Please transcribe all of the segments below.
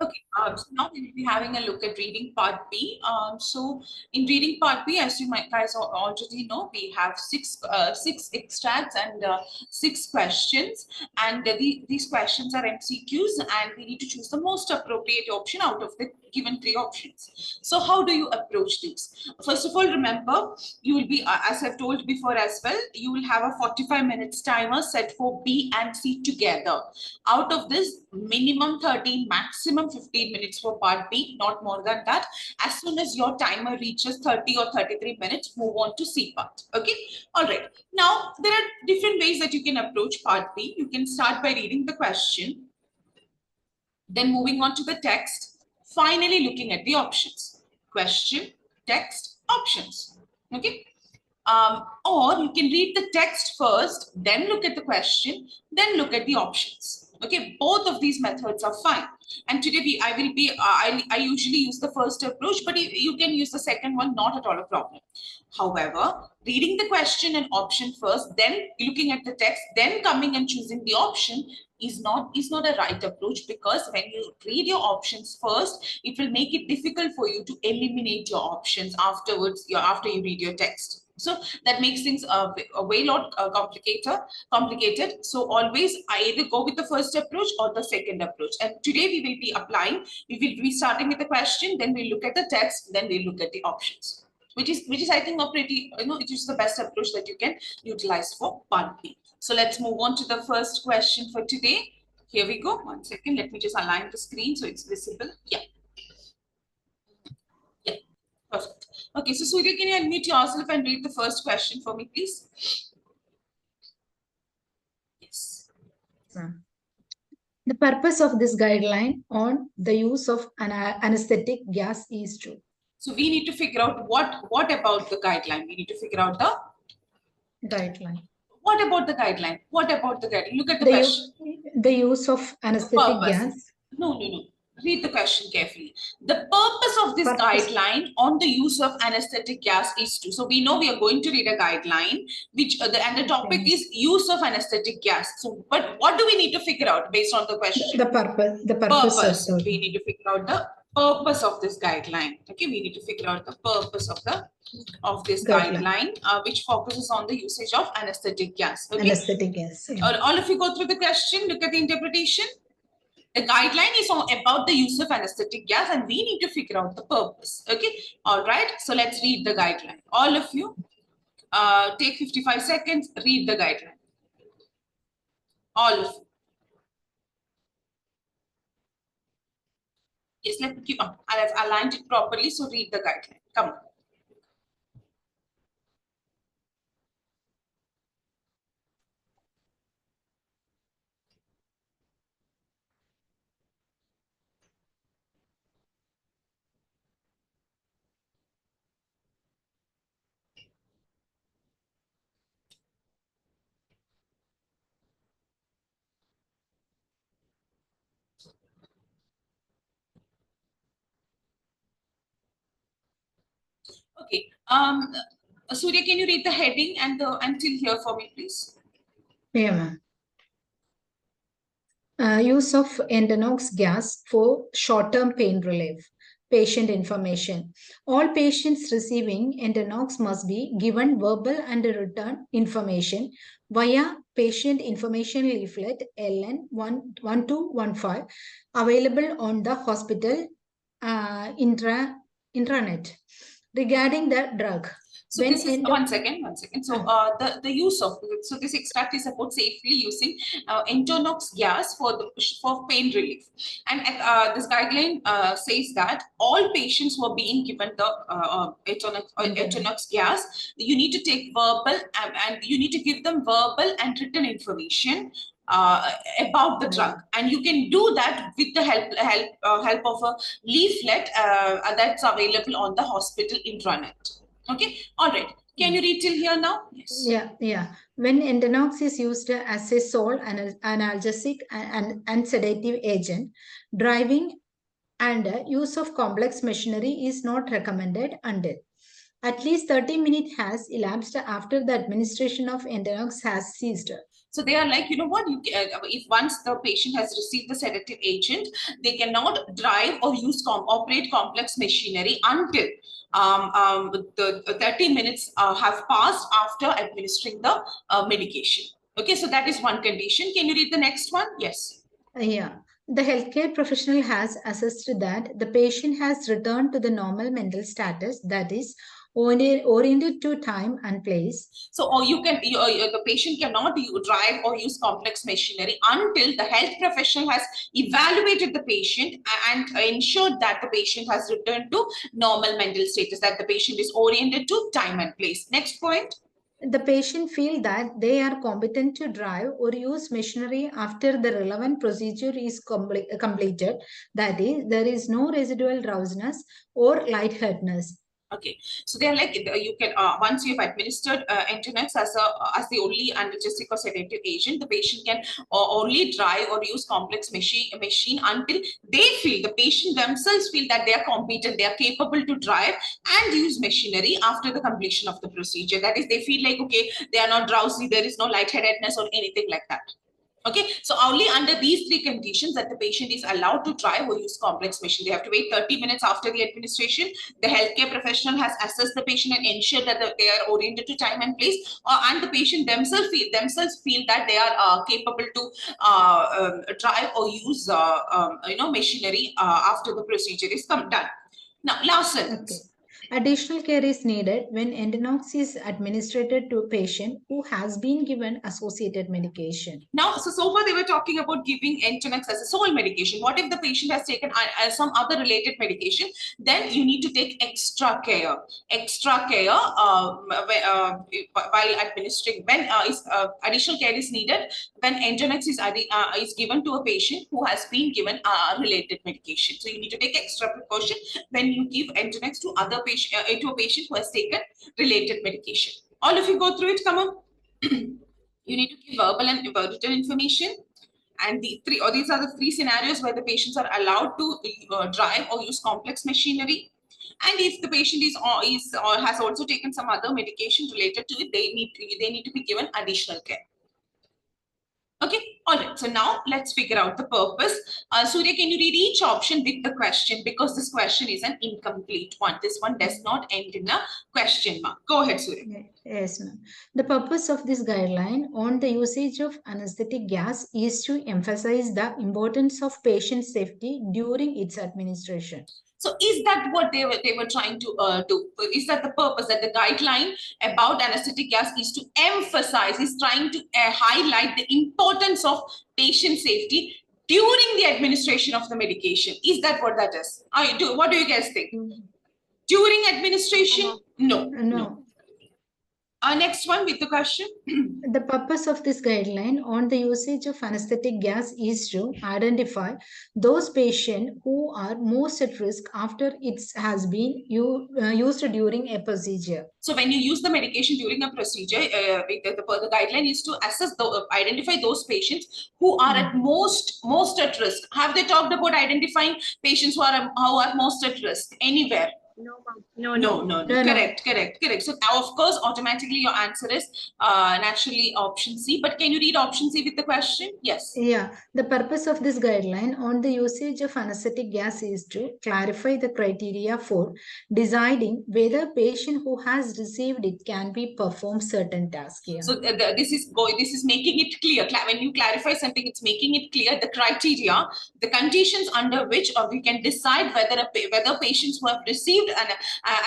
Okay, so now we will be having a look at reading part B. So in reading part B, as you might guys already know, we have six extracts and six questions, and these questions are MCQs, and we need to choose the most appropriate option out of the given three options. So how do you approach these? First of all, remember you will be, as I've told before as well, you will have a 45 minutes timer set for B and C together. Out of this, minimum 13, maximum 15 minutes for part B, not more than that. As soon as your timer reaches 30 or 33 minutes, move on to C part. Okay. All right. Now, there are different ways that you can approach part B. You can start by reading the question, then moving on to the text, finally looking at the options. Question, text, options. Okay. Or you can read the text first, then look at the question, then look at the options. Okay, both of these methods are fine. And today I usually use the first approach, but you can use the second one, not at all a problem. However, reading the question and option first, then looking at the text, then coming and choosing the option is not a right approach, because when you read your options first, it will make it difficult for you to eliminate your options afterwards, after you read your text. So that makes things a way lot complicated. So always I either go with the first approach or the second approach. And today we will be applying, we will be starting with the question, then we'll look at the text, then we'll look at the options. Which is I think a pretty, it is the best approach that you can utilize for part B. So let's move on to the first question for today. Here we go. 1 second. Let me just align the screen so it's visible. Yeah. Yeah. Perfect. Okay. So Surya, can you unmute yourself and read the first question for me, please? Yes. The purpose of this guideline on the use of an anesthetic gas is to. So we need to figure out what about the guideline. We need to figure out the guideline. What about the guideline? What about the guideline? Look at the question. The use of anesthetic gas. No. Read the question carefully. The purpose of this guideline on the use of anesthetic gas is to. So we know we are going to read a guideline, which and the topic is use of anesthetic gas. So, but what do we need to figure out based on the question? The purpose. The purpose. We need to figure out the purpose of this guideline. Okay, we need to figure out the purpose of this guideline, which focuses on the usage of anesthetic gas. Okay? Anesthetic gas. Yeah. All of you go through the question, look at the interpretation. The guideline is about the use of anesthetic gas, and we need to figure out the purpose. Okay, all right. So let's read the guideline. All of you, take 55 seconds. Read the guideline. All of you. Yes, let me keep on. I have aligned it properly, so read the guideline. Come on. Okay. Surya, can you read the heading and until here for me, please? Yeah, ma'am. Use of Endanox gas for short-term pain relief. Patient information. All patients receiving Endanox must be given verbal and written information via patient information leaflet LN 1215 available on the hospital intranet regarding the drug. So this is one second. So the use of this extract is about safely using Entonox gas for pain relief, and this guideline says that all patients who are being given the Entonox gas, you need to take verbal and you need to give them verbal and written information about the drug, and you can do that with the help of a leaflet that's available on the hospital intranet. Okay, all right. Can you read till here now? Yes. Yeah. When Endanox is used as a sole analgesic and sedative agent, driving and use of complex machinery is not recommended until at least 30 minutes has elapsed after the administration of Endanox has ceased. So they are like, you know what, if once the patient has received the sedative agent, they cannot drive or operate complex machinery until the 30 minutes have passed after administering the medication. Okay, so that is one condition. Can you read the next one? Yes. Yeah. The healthcare professional has assessed that the patient has returned to the normal mental status, that is, oriented to time and place. So, or the patient cannot drive or use complex machinery until the health professional has evaluated the patient and ensured that the patient has returned to normal mental status, that the patient is oriented to time and place. Next point. The patient feel that they are competent to drive or use machinery after the relevant procedure is completed, that is, there is no residual drowsiness or lightheadedness. Okay, so they're like, you can once you've administered Entonex as the only analgesic or sedative agent, the patient can only drive or use complex machine until the patient themselves feel that they are competent, they are capable to drive and use machinery after the completion of the procedure. That is, they feel like, okay, they are not drowsy, there is no lightheadedness or anything like that. Okay, so only under these three conditions that the patient is allowed to drive or use complex machine. They have to wait 30 minutes after the administration. The healthcare professional has assessed the patient and ensured that they are oriented to time and place, and the patient themselves feel that they are capable to drive or use machinery after the procedure is done. Now, last sentence. Okay. Additional care is needed when Entonox is administered to a patient who has been given associated medication. Now, so far they were talking about giving Entonex as a sole medication. What if the patient has taken some other related medication? Then you need to take extra care. Extra care while administering. When additional care is needed, when Entonex is given to a patient who has been given related medication. So you need to take extra precaution when you give Entonex to other patient to a patient who has taken related medication. All of you go through it. Come on. You need to give verbal and written information. And these are the three scenarios where the patients are allowed to drive or use complex machinery. And if the patient has also taken some other medication related to it, they need to be given additional care. Okay, all right. So now let's figure out the purpose. Surya, can you read each option with the question, because this question is an incomplete one. This one does not end in a question mark. Go ahead, Surya. Yes, ma'am. The purpose of this guideline on the usage of anesthetic gas is to emphasize the importance of patient safety during its administration. So is that what they were trying to do? Is that the purpose, that the guideline about anesthetic gas is to emphasize, is trying to highlight the importance of patient safety during the administration of the medication? Is that what that is? What do you guys think? During administration? No. Next one with the question. The purpose of this guideline on the usage of anesthetic gas is to identify those patients who are most at risk after it has been used during a procedure. So when you use the medication during a procedure, the guideline is to identify those patients who are at most at risk. Have they talked about identifying patients who are most at risk anywhere? No. Correct. So now, of course, automatically your answer is naturally option C. But can you read option C with the question? Yes. Yeah. The purpose of this guideline on the usage of anesthetic gas is to clarify the criteria for deciding whether patient who has received it can be performed certain tasks. Yeah. So this is making it clear. When you clarify something, it's making it clear the criteria, the conditions under which we can decide whether patients who have received an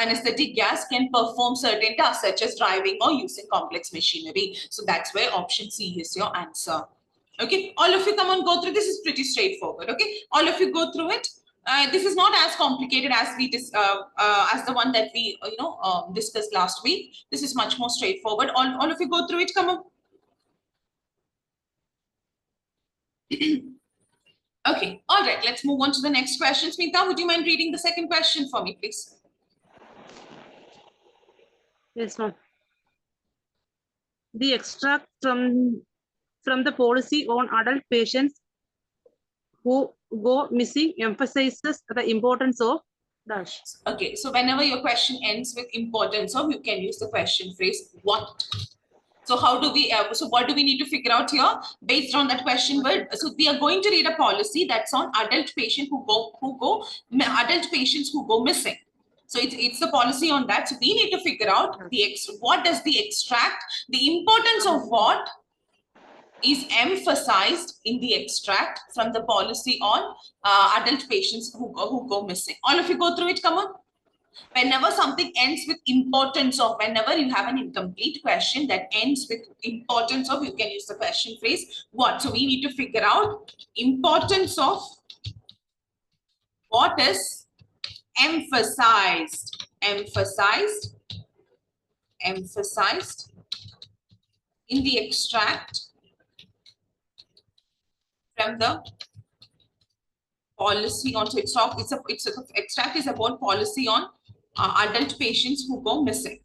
anesthetic gas can perform certain tasks such as driving or using complex machinery. So that's where option C is your answer. Okay, all of you come on, go through. This is pretty straightforward. Okay, all of you go through it. This is not as complicated as as the one that we discussed last week. This is much more straightforward. All of you go through it. Come on. Okay, all right. Let's move on to the next question. Smita, would you mind reading the second question for me, please? Yes, ma'am. The extract from the policy on adult patients who go missing emphasizes the importance of dash. Okay, so whenever your question ends with importance of, you can use the question phrase what. So how do we, so what do we need to figure out here based on that question word? So we are going to read a policy that's on adult patient adult patients who go missing. So it's the policy on that. So we need to figure out what does the extract, the importance of what is emphasized in the extract from the policy on adult patients who go missing. All of you go through it, come on. Whenever something ends with importance of, whenever you have an incomplete question that ends with importance of, you can use the question phrase what. So we need to figure out importance of what is emphasized in the extract from the policy on. So extract is about policy on adult patients who go missing.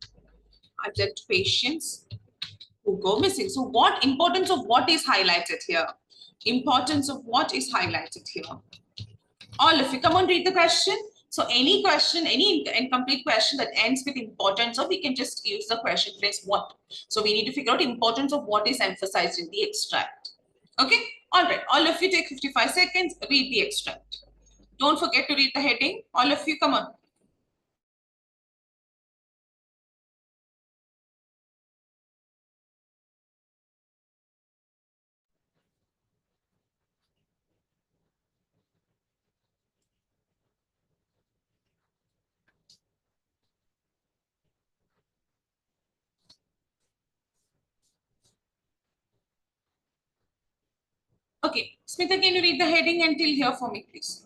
Adult patients who go missing. So what importance of what is highlighted here? Importance of what is highlighted here? All of you, come on, read the question. So any question, any incomplete question that ends with importance of, we can just use the question phrase what. So we need to figure out importance of what is emphasized in the extract. Okay, all right. All of you take 55 seconds, read the extract. Don't forget to read the heading. All of you, come on. Okay, Smita, can you read the heading until here for me, please?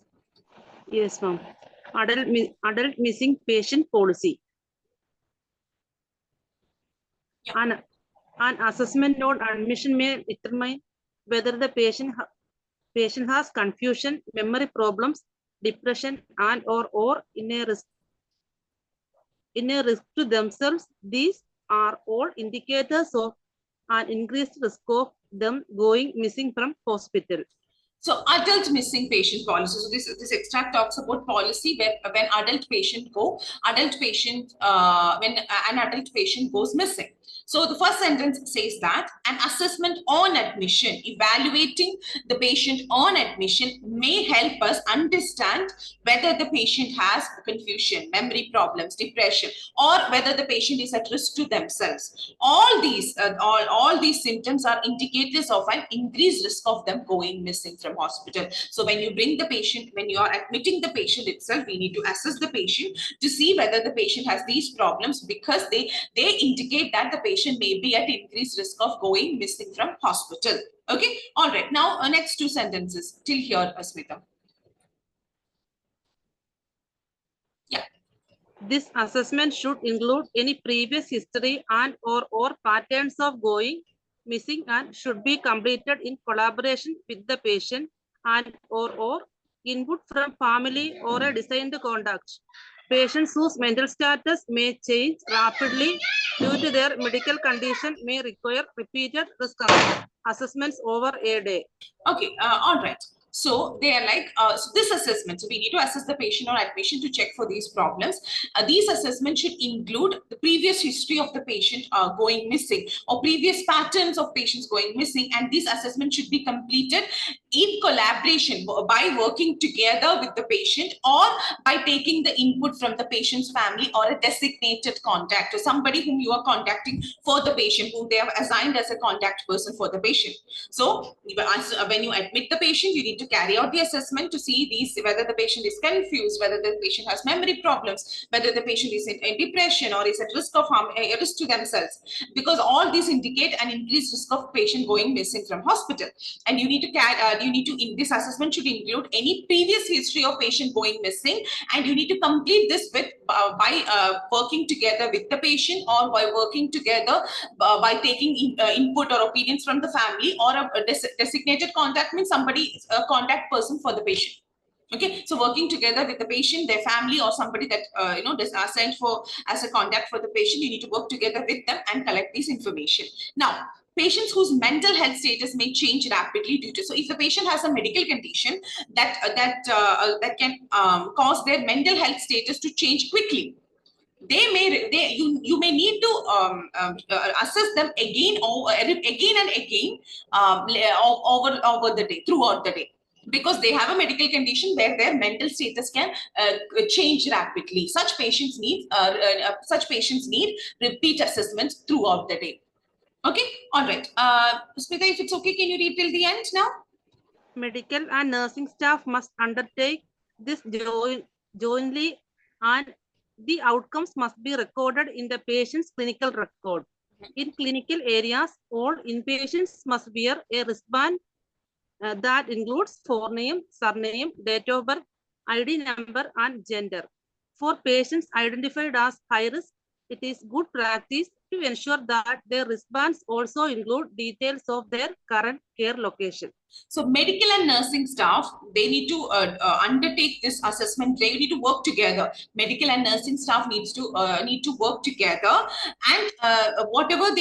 Yes, ma'am. Adult missing patient policy. Yeah. An assessment on admission may determine whether the patient has confusion, memory problems, depression, and or in a risk to themselves. These are all indicators of an increased risk of them going missing from hospital. So adult missing patient policy. So this extract talks about policy where when an adult patient goes missing. So the first sentence says that an assessment on admission, evaluating the patient on admission may help us understand whether the patient has confusion, memory problems, depression, or whether the patient is at risk to themselves. All these symptoms are indicators of an increased risk of them going missing from hospital. So when you bring the patient, when you are admitting the patient itself, we need to assess the patient to see whether the patient has these problems, because they indicate that the patient may be at increased risk of going missing from hospital. Okay, all right. Now next two sentences till here, Asmita. Yeah. This assessment should include any previous history and or patterns of going missing and should be completed in collaboration with the patient and or input from family or a designed contact. Patients whose mental status may change rapidly due to their medical condition may require repeated risk assessments over a day. Okay, all right. So they are like, so this assessment, so we need to assess the patient on admission to check for these problems. These assessments should include the previous history of the patient going missing or previous patterns of patients going missing. And this assessment should be completed in collaboration by working together with the patient or by taking the input from the patient's family or a designated contact or somebody whom you are contacting for the patient, whom they have assigned as a contact person for the patient. So when you admit the patient, you need to carry out the assessment to see whether the patient is confused, whether the patient has memory problems, whether the patient is in depression or is at risk of harm, risk to themselves, because all these indicate an increased risk of patient going missing from hospital. And you need to this assessment should include any previous history of patient going missing, and you need to complete this with by working together with the patient or by working together by taking input or opinions from the family or a designated contact, means somebody, a contact person for the patient. Okay, so working together with the patient, their family, or somebody that is assigned for as a contact for the patient, you need to work together with them and collect this information. Now, patients whose mental health status may change rapidly due to, so if the patient has a medical condition that can cause their mental health status to change quickly, you may need to assess them again and again over the day, throughout the day, because they have a medical condition where their mental status can change rapidly. Such patients need repeat assessments throughout the day. Okay, all right. Smita, if it's okay, can you read till the end now? Medical and nursing staff must undertake this jointly, and the outcomes must be recorded in the patient's clinical record. In clinical areas, all inpatients must wear a wristband that includes forename, surname, date of birth, ID number, and gender. For patients identified as high risk, it is good practice to ensure that their wristbands also include details of their current care location. So medical and nursing staff, they need to undertake this assessment. They need to work together. Medical and nursing staff need to work together, and whatever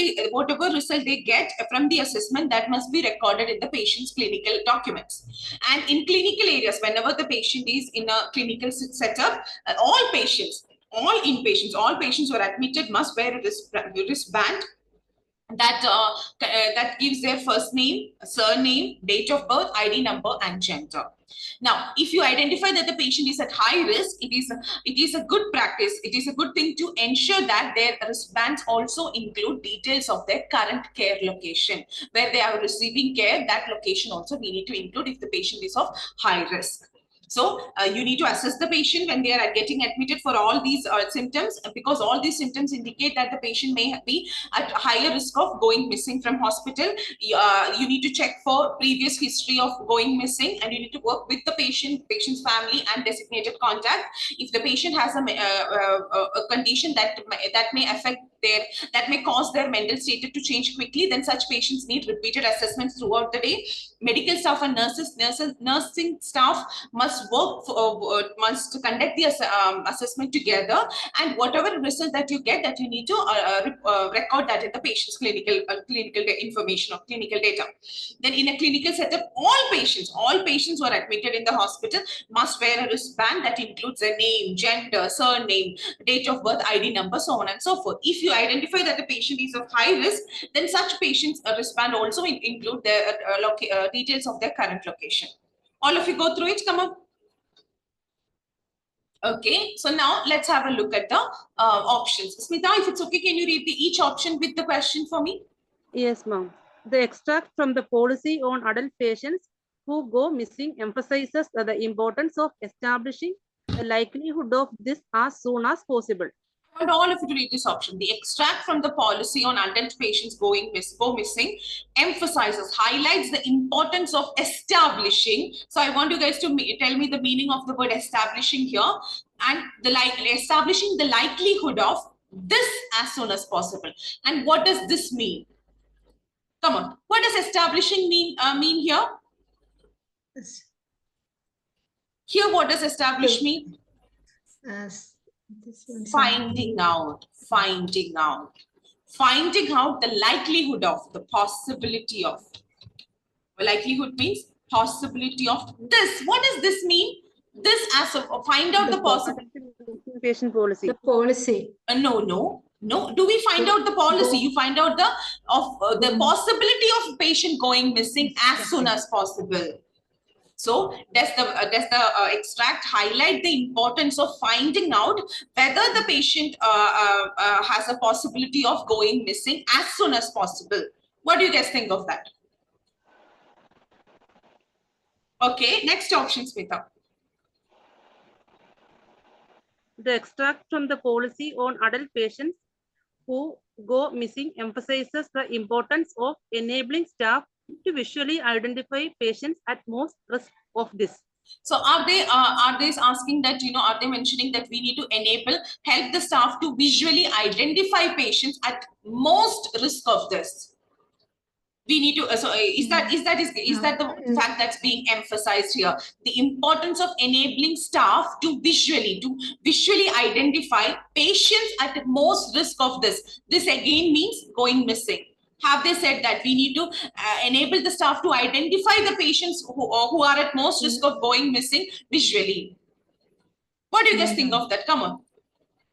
result they get from the assessment, that must be recorded in the patient's clinical documents. And in clinical areas, whenever the patient is in a clinical setup, all patients, all inpatients, all patients who are admitted must wear a wristband that gives their first name, surname, date of birth, ID number, and gender. Now, if you identify that the patient is at high risk, it is a good practice. It is a good thing to ensure that their wristbands also include details of their current care location, where they are receiving care. That location also we need to include if the patient is of high risk. So you need to assess the patient when they are getting admitted for all these symptoms, because all these symptoms indicate that the patient may be at higher risk of going missing from hospital. You need to check for previous history of going missing, and you need to work with the patient's family and designated contact. If the patient has a condition that may cause their mental state to change quickly, then such patients need repeated assessments throughout the day. Medical staff and nursing staff must conduct the assessment together, and whatever result that you get, that you need to record that in the patient's clinical information or clinical data. Then in a clinical setup, all patients who are admitted in the hospital must wear a wristband that includes their name, gender, surname, date of birth, ID number, so on and so forth. If you identify that the patient is of high risk, then such patients wristband also include their details of their current location. All of you go through it. Come on. Okay, so now let's have a look at the options. Smita, if it's okay, can you read each option with the question for me? Yes, ma'am. The extract from the policy on adult patients who go missing emphasizes the importance of establishing the likelihood of this as soon as possible. I want all of you to read this option. The extract from the policy on adult patients go missing highlights the importance of establishing. So I want you guys to tell me the meaning of the word establishing here, and establishing the likelihood of this as soon as possible. And what does this mean? Come on, what does establishing mean here? Here, what does establish mean? Finding out the likelihood of, the possibility of. Likelihood means possibility of this. What does this mean? This as a find out the possibility. Patient policy. The policy. No. Do we find out the policy? You find out the possibility of patient going missing as soon as possible. So does the extract highlight the importance of finding out whether the patient has a possibility of going missing as soon as possible? What do you guys think of that? Okay, next option, Smita. The extract from the policy on adult patients who go missing emphasizes the importance of enabling staff to visually identify patients at most risk of this. So are they asking that, are they mentioning that we need to help the staff to visually identify patients at most risk of this? We need to, so is that the fact that's being emphasized here? The importance of enabling staff to visually identify patients at most risk of this. This again means going missing. Have they said that we need to enable the staff to identify the patients who are at most risk of going missing visually? What do you guys think of that? Come on.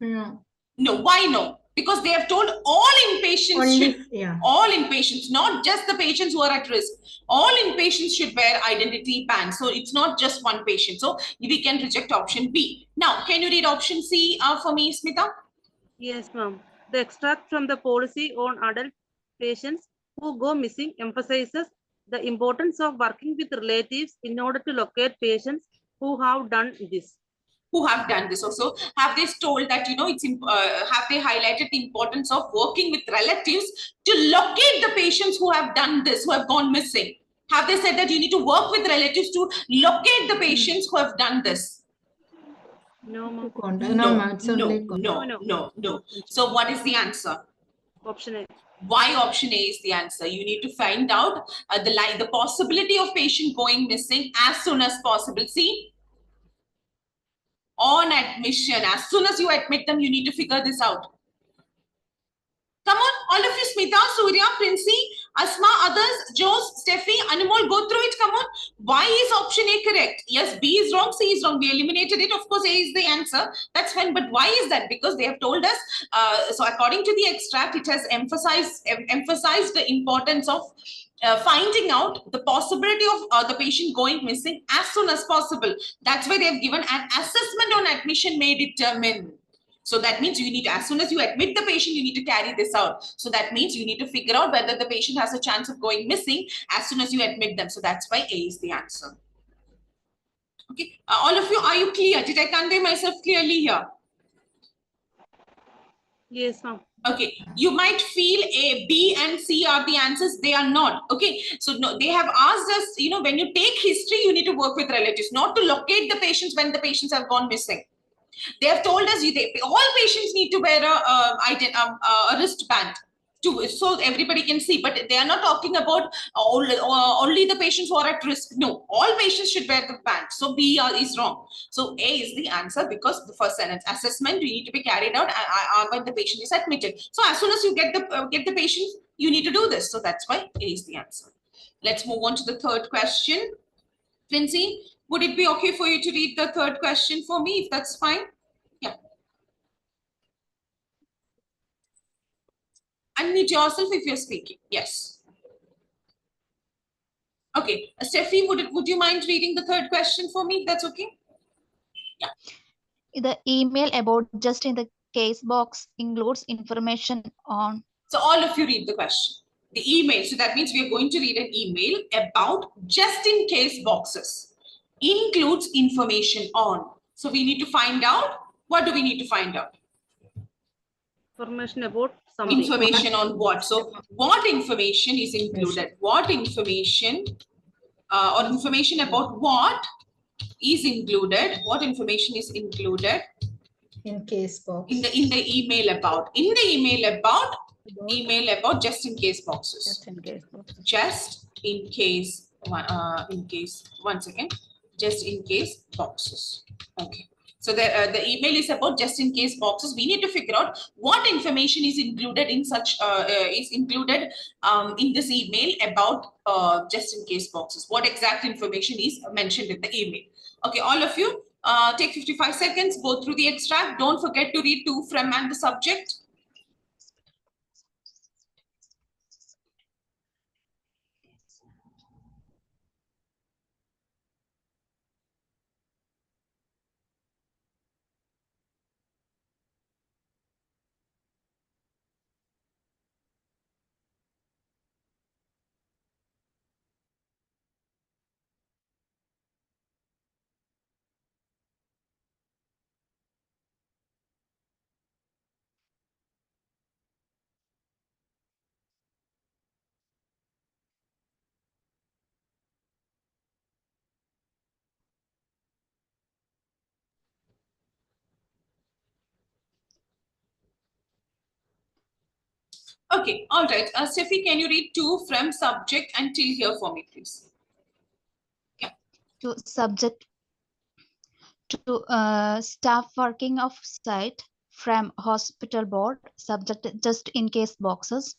No. No, why no? Because they have told all inpatients Only, should, yeah. all inpatients, not just the patients who are at risk. All inpatients should wear identity band. So it's not just one patient. So we can reject option B. Now, can you read option C for me, Smita? Yes, ma'am. The extract from the policy on adult patients who go missing emphasizes the importance of working with relatives in order to locate patients who have done this. Who have done this also? Have they told that, you know, have they highlighted the importance of working with relatives to locate the patients who have done this, who have gone missing? Have they said that you need to work with relatives to locate the patients who have done this? No, ma'am. No, ma'am, it's only No. So what is the answer? Option A. Why option A is the answer? You need to find out the possibility of patient going missing as soon as possible. See, on admission, as soon as you admit them, you need to figure this out. Come on, all of you, Smita, Surya, Princey, Asma, others, Jose, Steffi, Anmol, go through it. Come on. Why is option A correct? Yes, B is wrong, C is wrong. We eliminated it. Of course, A is the answer. That's fine. But why is that? Because they have told us. So according to the extract, it has emphasized the importance of finding out the possibility of the patient going missing as soon as possible. That's why they have given an assessment on admission may determine. So that means you need, as soon as you admit the patient, you need to carry this out. So that means you need to figure out whether the patient has a chance of going missing as soon as you admit them. So that's why A is the answer. Okay, all of you, are you clear? Did I convey myself clearly here? Yes, ma'am. Okay, you might feel A, B, and C are the answers. They are not. Okay, so no, they have asked us, you know, when you take history, you need to work with relatives, not to locate the patients when the patients have gone missing. They have told us all patients need to wear a wristband so everybody can see. But they are not talking about only the patients who are at risk. No, all patients should wear the band. So B is wrong. So A is the answer because the first sentence assessment we need to be carried out when the patient is admitted. So as soon as you get the patient, you need to do this. So that's why A is the answer. Let's move on to the third question. Princey, would it be okay for you to read the third question for me, if that's fine? Yeah. Unmute yourself if you're speaking. Yes. Okay. Steffi, would you mind reading the third question for me, if that's okay? Yeah. The email about just in the case box includes information on. So all of you read the question. The email. So that means we are going to read an email about just in case boxes. Includes information on. So we need to find out. What do we need to find out? Information about something. Information on what? So what information is included? What information or information about what is included? What information is included? In case box. In the email about. In the email about just in case boxes. Just in case boxes. Just in case, one second. Just in case boxes. Okay. So the email is about just in case boxes. We need to figure out what information is included in such in this email about just in case boxes. What exact information is mentioned in the email? Okay, all of you, take 55 seconds. Go through the extract. Don't forget to read to, from, and the subject. Okay, all right. Steffi, can you read to, from, subject, until here for me, please? Yeah. To subject to staff working off site from hospital board, subject just in case boxes.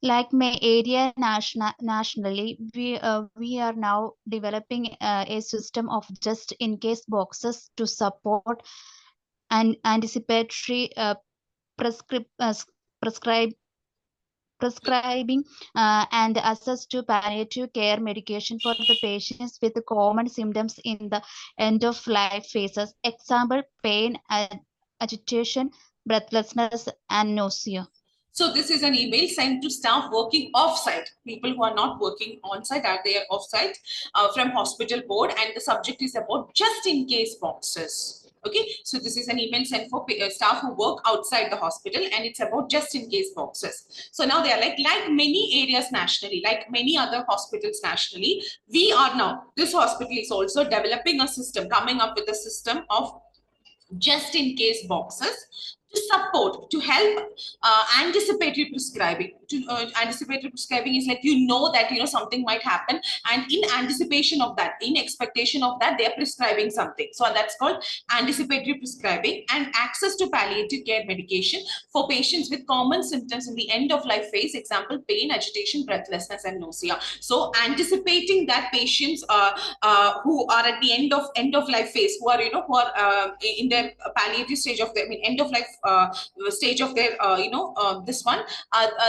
Like my area nationally, we are now developing a system of just in case boxes to support and anticipatory prescribing and access to palliative care medication for the patients with common symptoms in the end of life phases. Example, pain, agitation, breathlessness, and nausea. So this is an email sent to staff working off-site. People who are not working on-site are there off-site from hospital board, and the subject is about just in case boxes. Okay, so this is an email sent for staff who work outside the hospital, and it's about just in case boxes. So now they are like many areas nationally, like many other hospitals nationally, we are now, this hospital is also developing a system, coming up with a system of just in case boxes to support, to help anticipatory prescribing. Anticipatory prescribing is like, that something might happen, and in anticipation of that, in expectation of that, they're prescribing something. So that's called anticipatory prescribing. And access to palliative care medication for patients with common symptoms in the end of life phase, example, pain, agitation, breathlessness, and nausea. So anticipating that patients who are at the end of life phase, who are in the palliative stage of their, end of life stage of their this one,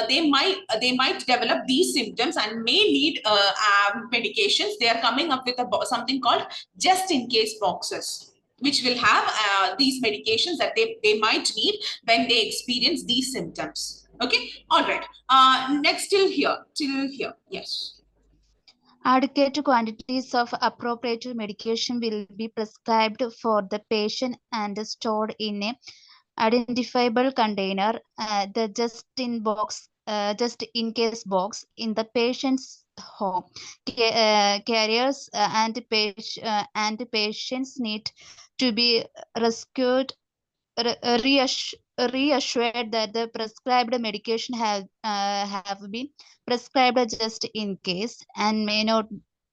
they might develop these symptoms and may need medications. They are coming up with something called just in case boxes, which will have these medications that they might need when they experience these symptoms. Okay, all right. Next, till here, yes. Adequate quantities of appropriate medication will be prescribed for the patient and stored in a identifiable container, the just in case box in the patient's home. Carriers and patients need to be reassured that the prescribed medication have been prescribed just in case and may not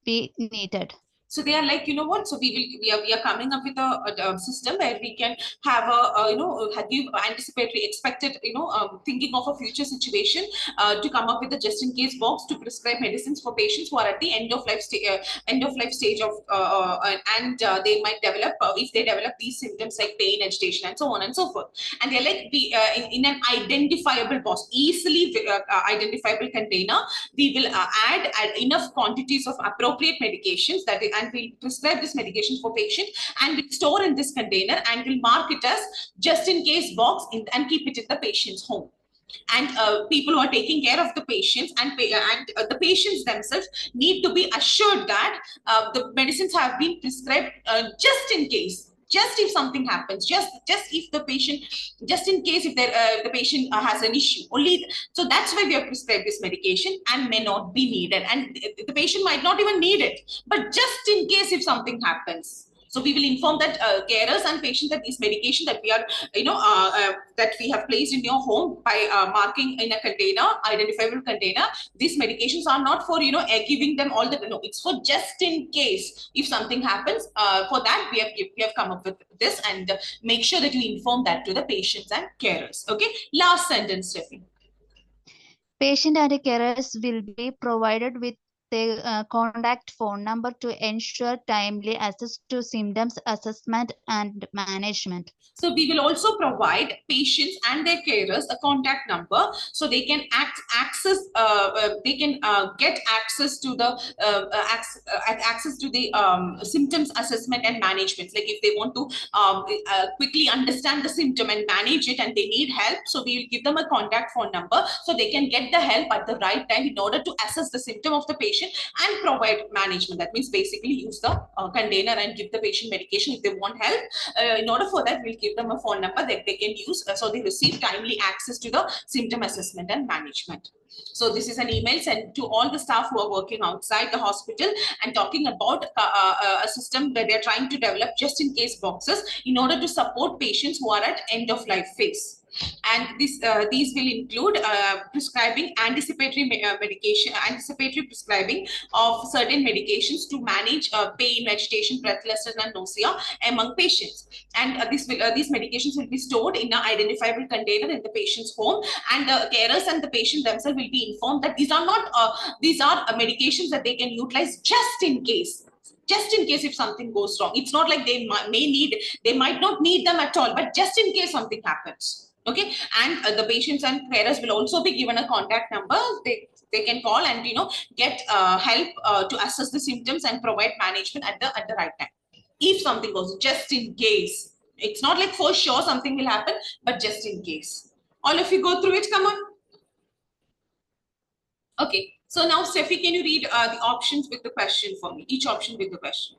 be needed. So they are like, so we are coming up with a system where we can have give anticipatory, expected, thinking of a future situation to come up with a just in case box to prescribe medicines for patients who are at the end of life stage of and they might develop if they develop these symptoms like pain, agitation, and so on and so forth. And they're like in an identifiable box, easily identifiable container. We will add enough quantities of appropriate medications and we'll prescribe this medication for patient, and we'll store in this container, and we'll mark it as just in case box and keep it in the patient's home. And people who are taking care of the patients and the patients themselves need to be assured that the medicines have been prescribed just in case. Just if something happens, just if the patient, just in case if the patient has an issue, only. So that's why we have prescribed this medication and may not be needed, and the patient might not even need it, but just in case if something happens. So we will inform that carers and patients that this medication that we are, that we have placed in your home by marking in a container, identifiable container. These medications are not for giving them all the. No, it's for just in case if something happens. For that we have come up with this, and make sure that you inform that to the patients and carers. Okay. Last sentence, Stephanie. Patient and carers will be provided with the contact phone number to ensure timely access to symptoms assessment and management. So we will also provide patients and their carers a contact number, so they can get access to the symptoms assessment and management. Like if they want to quickly understand the symptom and manage it, and they need help, so we will give them a contact phone number so they can get the help at the right time in order to assess the symptom of the patient and provide management. That means basically use the container and give the patient medication if they want help. In order for that, we'll give them a phone number that they can use so they receive timely access to the symptom assessment and management. So this is an email sent to all the staff who are working outside the hospital and talking about a system where they're trying to develop just in case boxes in order to support patients who are at end of life phase. And these will include prescribing anticipatory prescribing of certain medications to manage pain, agitation, breathlessness, and nausea among patients. And these medications will be stored in an identifiable container in the patient's home, and the carers and the patient themselves will be informed that these are not medications that they can utilize just in case. just in case if something goes wrong. It's not like they might not need them at all, but just in case something happens. Okay, and the patients and carers will also be given a contact number. They can call and get help to assess the symptoms and provide management at the right time. If something goes, just in case. It's not like for sure something will happen, but just in case. All of you go through it. Come on. Okay. So now, Steffi, can you read the options with the question for me? Each option with the question.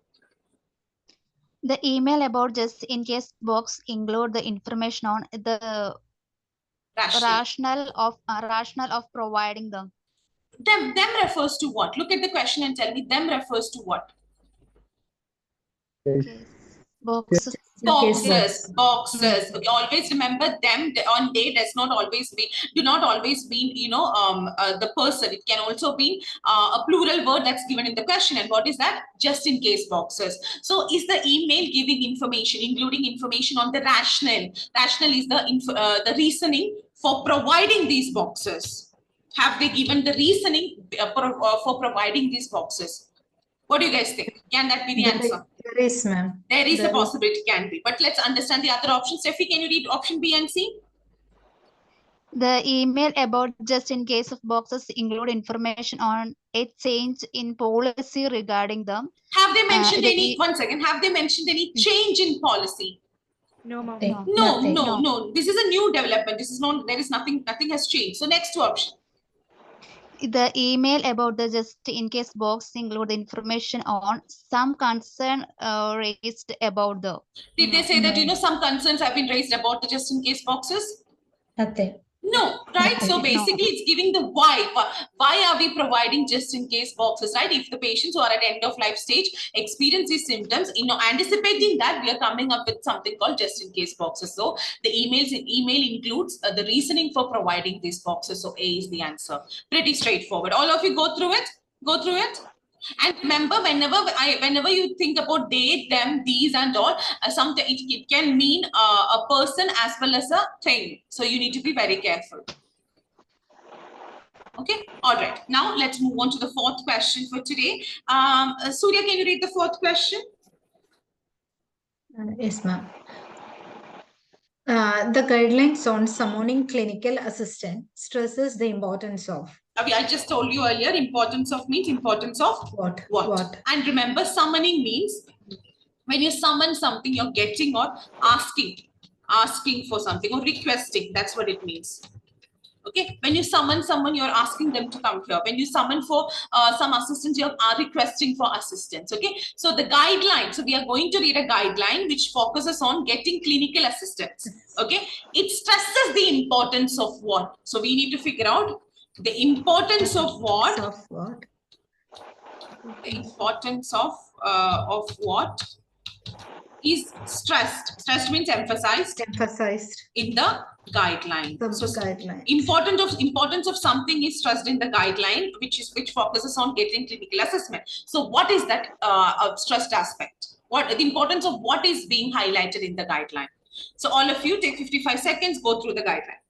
The email about just in case box include the information on the rationale of providing them. Them refers to what? Look at the question and tell me. Them refers to what? Box. Boxes. Okay, always remember them on they does not always mean the person. It can also be a plural word that's given in the question. And what is that? Just in case boxes. So is the email giving information, including information on the rationale? Rationale is the reasoning for providing these boxes. Have they given the reasoning for providing these boxes? What do you guys think? Can that be the answer? There is, ma'am. There is a possibility, can be. But let's understand the other options. Steffi, can you read option B and C? The email about just in case of boxes include information on a change in policy regarding them. Have they mentioned have they mentioned any change in policy? No, ma'am. No. This is a new development. This is not, there is nothing has changed. So next option. The email about the just in case box include information on some concern raised about the. Did they say that some concerns have been raised about the just in case boxes? Nothing. No, right? So basically it's giving the why. Why are we providing just in case boxes, right? If the patients who are at end of life stage experience these symptoms, anticipating that, we are coming up with something called just in case boxes. So the email includes the reasoning for providing these boxes. So A is the answer. Pretty straightforward. All of you go through it. And remember, whenever you think about they, them, these, and all, something it can mean a person as well as a thing. So you need to be very careful. Okay. All right. Now let's move on to the fourth question for today. Surya, can you read the fourth question? Yes, ma'am. The guidelines on summoning clinical assistant stresses the importance of. I just told you earlier, importance of means importance of what? And remember, summoning means when you summon something, you're getting or asking for something or requesting. That's what it means. Okay, when you summon someone, you're asking them to come here. When you summon for some assistance, you're requesting for assistance. Okay, so the guideline. So we are going to read a guideline which focuses on getting clinical assistance. Okay, it stresses the importance of what? So we need to figure out the importance of what? The importance of what is stressed. Stressed means emphasized. In the guideline. Importance of something is stressed in the guideline, which focuses on getting clinical assessment. So what is that stressed aspect? What the importance of what is being highlighted in the guideline? So all of you take 55 seconds, go through the guideline.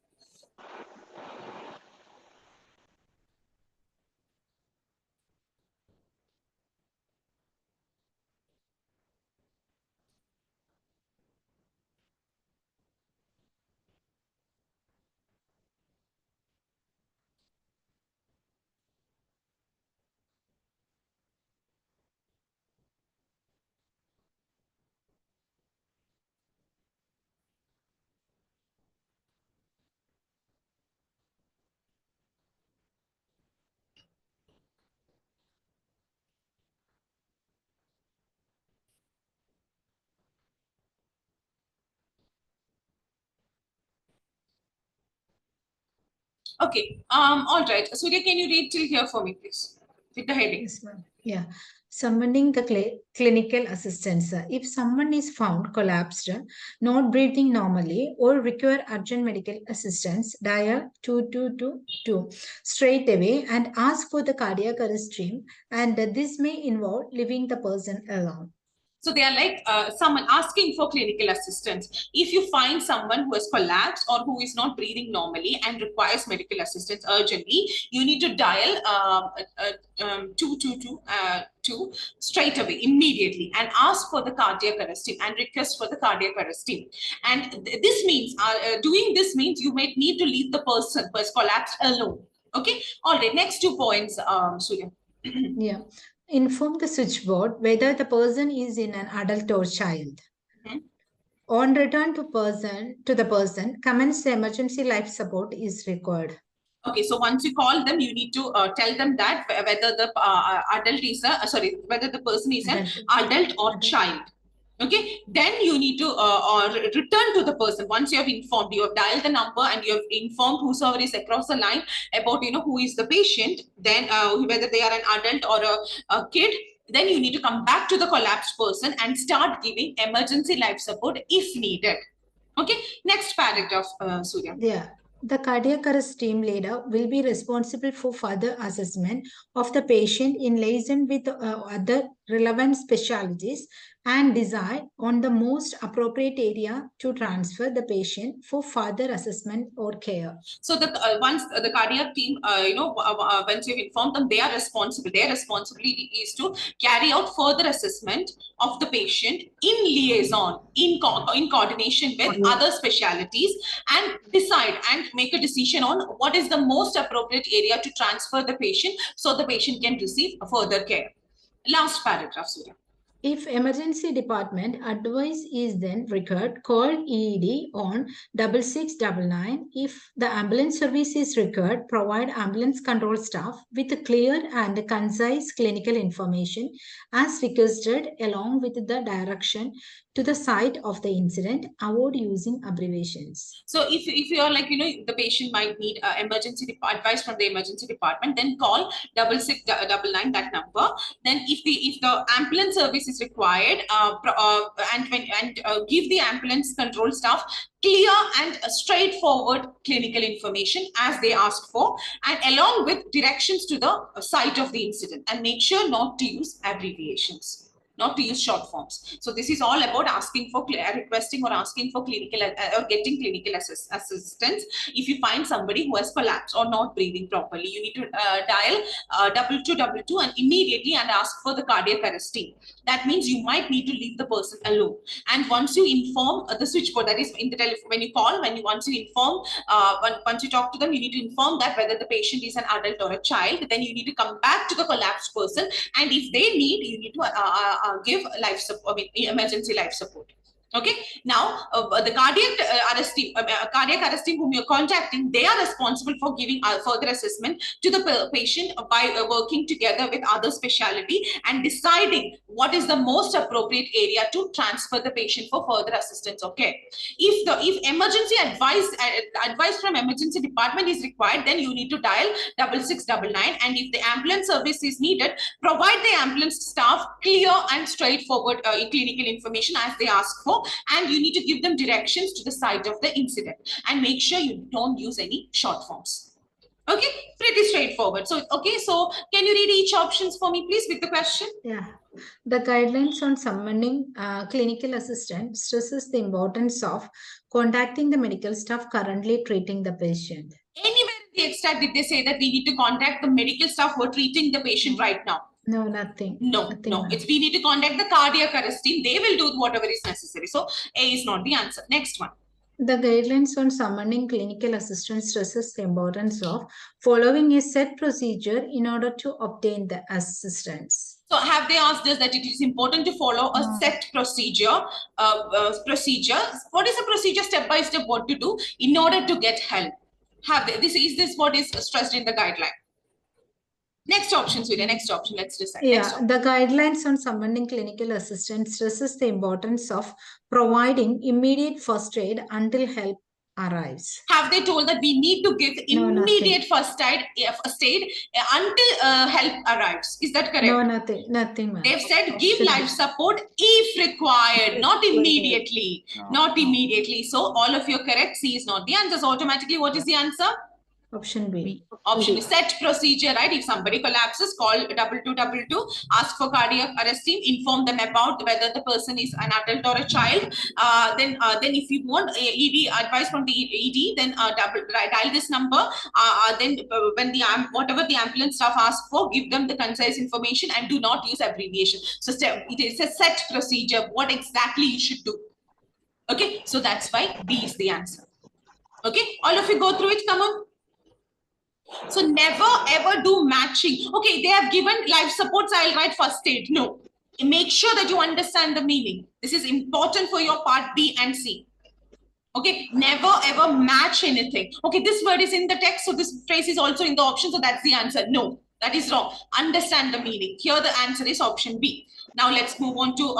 Okay. All right. Surya, can you read till here for me, please? With the heading. Yes, ma'am. Yeah. Summoning the clinical assistance. If someone is found collapsed, not breathing normally, or require urgent medical assistance, dial 2222 straight away and ask for the cardiac arrest team. And this may involve leaving the person alone. So they are like someone asking for clinical assistance. If you find someone who has collapsed or who is not breathing normally and requires medical assistance urgently, you need to dial 222 straight away, immediately, and ask for the cardiac arrest team and request for the cardiac arrest team. And this means, doing this means you might need to leave the person who has collapsed alone. Okay, all right, next 2 points, Surya. Yeah. Inform the switchboard whether the person is in an adult or child. On return to the person, commence the emergency life support is required. Okay, so once you call them, you need to tell them that whether the adult is whether the person is an adult or child. Okay, then you need to return to the person. Once you have informed, you have dialed the number and you have informed whosoever is across the line about who is the patient, then whether they are an adult or a kid, then you need to come back to the collapsed person and start giving emergency life support if needed. Okay, next paragraph, Surya. Yeah. The cardiac arrest team leader will be responsible for further assessment of the patient in liaison with other relevant specialties and decide on the most appropriate area to transfer the patient for further assessment or care. So the once the cardiac team, once you've informed them, they are responsible. Their responsibility is to carry out further assessment of the patient in liaison, in coordination with other specialties, and decide and make a decision on what is the most appropriate area to transfer the patient so the patient can receive further care. Last paragraph, Surya. If emergency department advice is then required, call EED on 6699. If the ambulance service is required, provide ambulance control staff with clear and concise clinical information as requested along with the direction to the site of the incident. Avoid using abbreviations. So if you are like, the patient might need emergency advice from the emergency department, then call 6699, that number. Then if the ambulance service is required, give the ambulance control staff clear and straightforward clinical information as they ask for, and along with directions to the site of the incident, and make sure not to use abbreviations, not to use short forms. So this is all about asking for requesting or asking for clinical or getting clinical assistance. If you find somebody who has collapsed or not breathing properly, you need to dial 2222 and immediately and ask for the cardiac arrest team. That means you might need to leave the person alone. And once you inform the switchboard, that is in the telephone, when you call, once you inform, once you talk to them, you need to inform that whether the patient is an adult or a child. Then you need to come back to the collapsed person, and if they need, you need to give life support, emergency life support. Okay, now the cardiac arrest team whom you're contacting, they are responsible for giving further assessment to the patient by working together with other specialty and deciding what is the most appropriate area to transfer the patient for further assistance. Okay, if emergency advice from emergency department is required, then you need to dial 6699, and if the ambulance service is needed, provide the ambulance staff clear and straightforward clinical information as they ask for, and you need to give them directions to the site of the incident, and make sure you don't use any short forms. Okay, pretty straightforward. So, okay, so can you read each options for me, please, with the question? Yeah. The guidelines on summoning clinical assistant stresses the importance of contacting the medical staff currently treating the patient. Anywhere in the extract did they say that we need to contact the medical staff who are treating the patient right now? No, nothing. No. We need to contact the cardiac arrest team. They will do whatever is necessary. So A is not the answer. Next one. The guidelines on summoning clinical assistance stresses the importance of following a set procedure in order to obtain the assistance. So have they asked us that it is important to follow a set procedure? What is the procedure step by step what to do in order to get help? Is this what is stressed in the guideline? Next option, Surya, next option. Let's decide. Yeah, the guidelines on summoning clinical assistance stresses the importance of providing immediate first aid until help arrives. Have they told that we need to give immediate first aid until help arrives? Is that correct? No, nothing. They've said give life support if required, not immediately. Not immediately. So all of you are correct. C is not the answer. So automatically, what is the answer? Option B. Option is set procedure, right? If somebody collapses, call 2222, ask for cardiac arrest team, inform them about whether the person is an adult or a child. Then if you want ED advice from the ED, then dial this number. Then when whatever the ambulance staff asks for, give them the concise information and do not use abbreviation. So it is a set procedure, what exactly you should do. Okay, so that's why B is the answer. Okay, all of you go through it, come on. So never ever do matching. Okay, they have given life supports, I'll write first aid. No, make sure that you understand the meaning. This is important for your part B and C. Okay, never ever match anything. Okay, this word is in the text, so this phrase is also in the option, so that's the answer. No, that is wrong. Understand the meaning. Here the answer is option B. Now let's move on to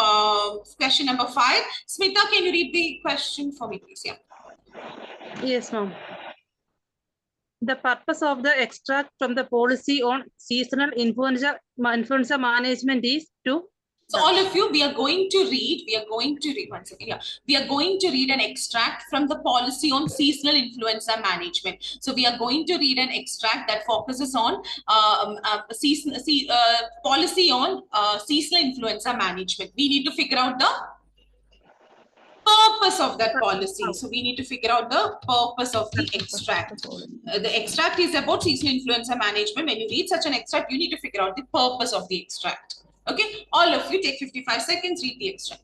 question number 5. Smita, can you read the question for me, please? Yeah. Yes, ma'am. The purpose of the extract from the policy on seasonal influenza management is to. So all of you, we are going to read one second. Yeah, we are going to read an extract from the policy on seasonal influenza management. So we are going to read an extract that focuses on policy on seasonal influenza management. We need to figure out the purpose of that policy. So we need to figure out the purpose of the extract. The extract is about seasonal influenza management. When you read such an extract, you need to figure out the purpose of the extract. Okay, all of you take 55 seconds, read the extract.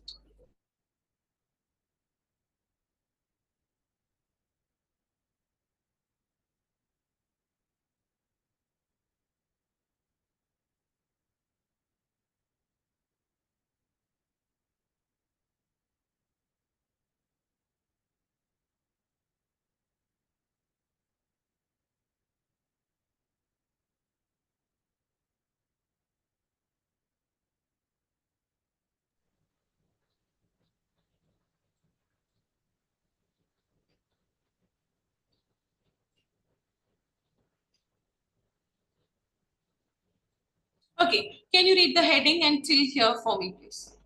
Okay, can you read the heading until here for me, please?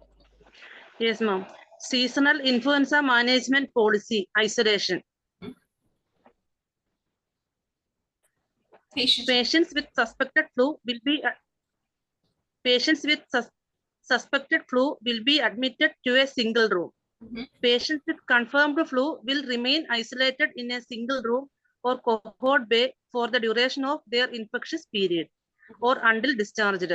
Yes, ma'am. Seasonal influenza management policy, isolation. Patients with suspected flu will be admitted to a single room. Patients with confirmed flu will remain isolated in a single room or cohort bay for the duration of their infectious period or until discharged.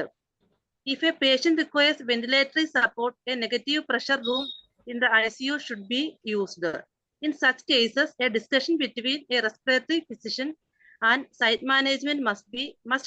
If a patient requires ventilatory support, a negative pressure room in the ICU should be used. In such cases, a discussion between a respiratory physician and site management must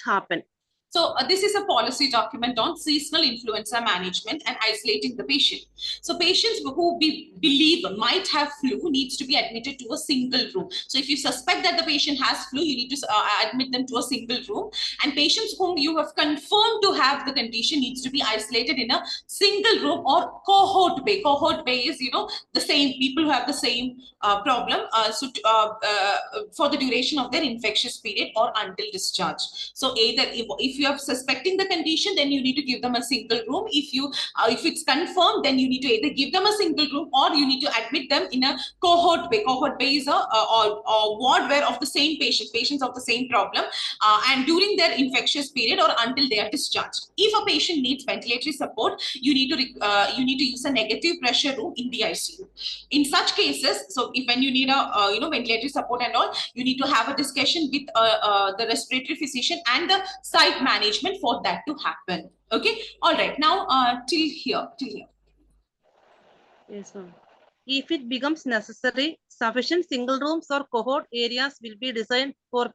happen. So this is a policy document on seasonal influenza management and isolating the patient. So patients who we believe might have flu needs to be admitted to a single room. So if you suspect that the patient has flu, you need to admit them to a single room. And patients whom you have confirmed to have the condition needs to be isolated in a single room or cohort bay. Cohort bay is, you know, the same people who have the same problem. For the duration of their infectious period or until discharge. So either if you are suspecting the condition, then you need to give them a single room. If it's confirmed, then you need to either give them a single room or you need to admit them in a cohort bay. Cohort bay is a ward where of the same patients of the same problem, and during their infectious period or until they are discharged. If a patient needs ventilatory support, you need to use a negative pressure room in the ICU. In such cases, so when you need a ventilatory support and all, you need to have a discussion with the respiratory physician and the site management for that to happen. Okay, all right. Now till here. Yes, ma'am. If it becomes necessary, sufficient single rooms or cohort areas will be designed for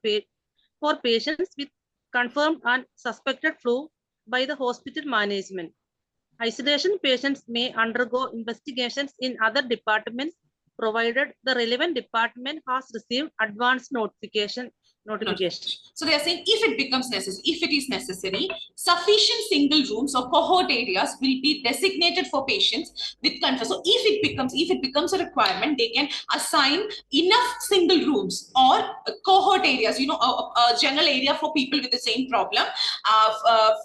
patients with confirmed and suspected flu by the hospital management. Isolation patients may undergo investigations in other departments provided the relevant department has received advance notification. So they are saying if it becomes necessary, if it is necessary, sufficient single rooms or cohort areas will be designated for patients with confirmed. So if it becomes a requirement, they can assign enough single rooms or cohort areas, a general area for people with the same problem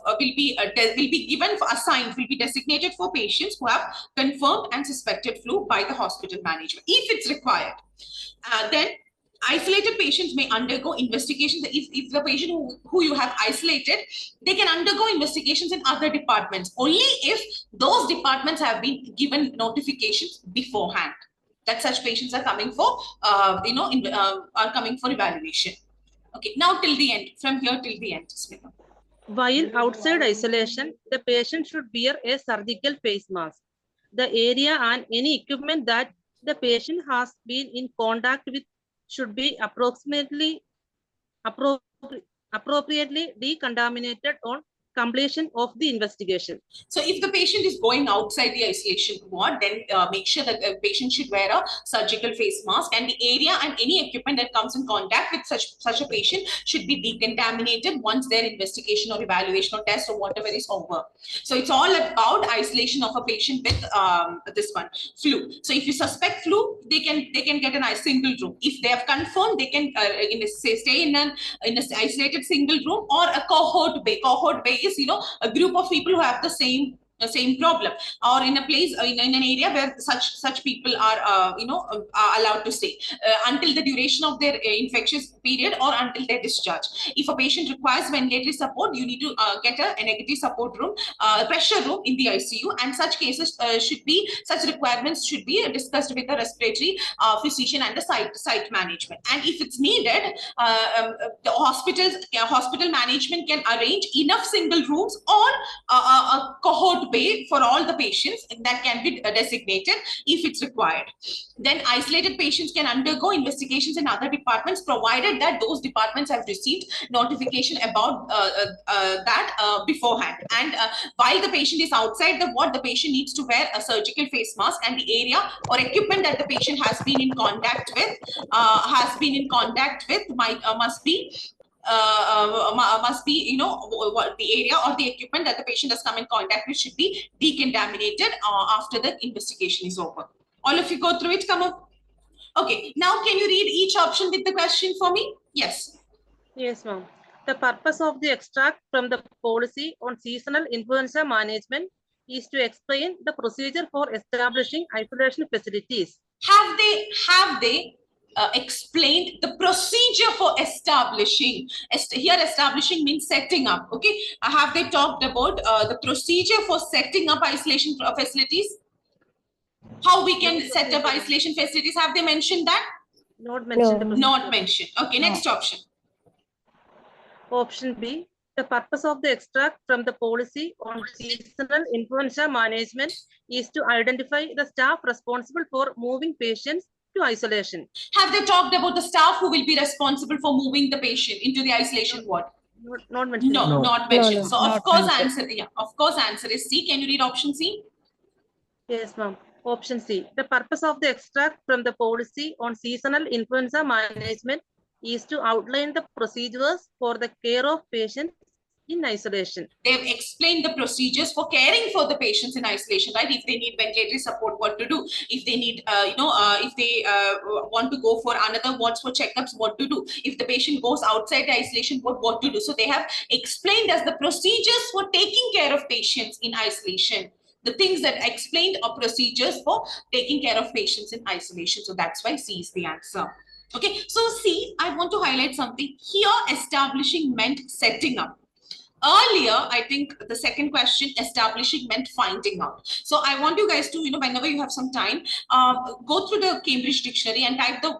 will be given for assigned, will be designated for patients who have confirmed and suspected flu by the hospital management if it's required. Then isolated patients may undergo investigations. If the patient who you have isolated, they can undergo investigations in other departments only if those departments have been given notifications beforehand that such patients are coming for, are coming for evaluation. Okay, now till the end, from here till the end, Smita. While outside isolation, the patient should wear a surgical face mask. The area and any equipment that the patient has been in contact with should be appropriately decontaminated on completion of the investigation. So if the patient is going outside the isolation ward, then make sure that the patient should wear a surgical face mask, and the area and any equipment that comes in contact with such a patient should be decontaminated once their investigation or evaluation or test or whatever is over. So it's all about isolation of a patient with this one, flu. So if you suspect flu, they can get a single room. If they have confirmed, they can stay in an isolated single room or a cohort bay. Cohort bay is, a group of people who have the same problem, or in a place in an area where such people are are allowed to stay until the duration of their infectious period or until their discharge. If a patient requires ventilatory support, you need to get a negative support room, pressure room in the ICU, and such cases such requirements should be discussed with the respiratory physician and the site management. And if it's needed, the hospital management can arrange enough single rooms or a cohort bay for all the patients that can be designated if it's required. Then isolated patients can undergo investigations in other departments, provided that those departments have received notification about that beforehand. And while the patient is outside the ward, the patient needs to wear a surgical face mask, and the area or equipment that the patient has been in contact with must be what the area or the equipment that the patient has come in contact with should be decontaminated after the investigation is over. All of you go through it, come up. Okay, now can you read each option with the question for me? Yes. Yes, ma'am. The purpose of the extract from the policy on seasonal influenza management is to explain the procedure for establishing isolation facilities. Have they explained the procedure for establishing? Here, establishing means setting up. Okay, have they talked about the procedure for setting up isolation facilities? How we can set up isolation facilities? Have they mentioned that? Not mentioned. No. Not mentioned. Okay, next option. Option B. The purpose of the extract from the policy on seasonal influenza management is to identify the staff responsible for moving patients to isolation. Have they talked about the staff who will be responsible for moving the patient into the isolation ward? Not mentioned. No, not mentioned. No, so of course answer is C. Can you read option C? Yes, ma'am. Option C. The purpose of the extract from the policy on seasonal influenza management is to outline the procedures for the care of patients in isolation. They've explained the procedures for caring for the patients in isolation, right? If they need ventilatory support, what to do. If they need, if they want to go for another wards for checkups, what to do. If the patient goes outside the isolation ward, what to do. So they have explained as the procedures for taking care of patients in isolation. The things that explained are procedures for taking care of patients in isolation. So that's why C is the answer. Okay, so C, I want to highlight something. Here, establishing meant setting up. Earlier, I think the second question, establishing meant finding out. So I want you guys to, whenever you have some time, go through the Cambridge dictionary and type the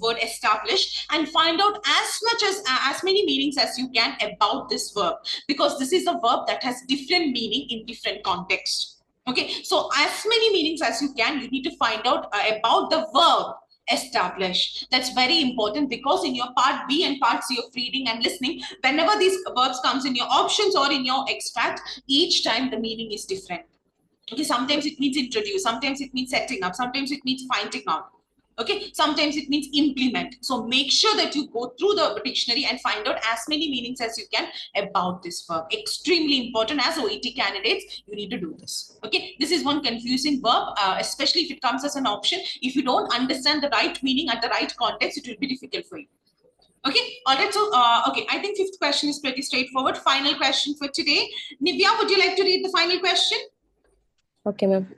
word establish and find out as many meanings as you can about this verb, because this is a verb that has different meaning in different contexts. Okay, so as many meanings as you can, you need to find out about the verb establish. That's very important, because in your part B and part C of reading and listening, whenever these verbs comes in your options or in your extract, each time the meaning is different. Okay, sometimes it means introduce, sometimes it means setting up, sometimes it means finding out. Okay, sometimes it means implement. So make sure that you go through the dictionary and find out as many meanings as you can about this verb. Extremely important. As OET candidates, you need to do this. Okay, this is one confusing verb, especially if it comes as an option. If you don't understand the right meaning at the right context, it will be difficult for you. Okay, all right. So, okay, I think fifth question is pretty straightforward. Final question for today. Nivya, would you like to read the final question? Okay, ma'am.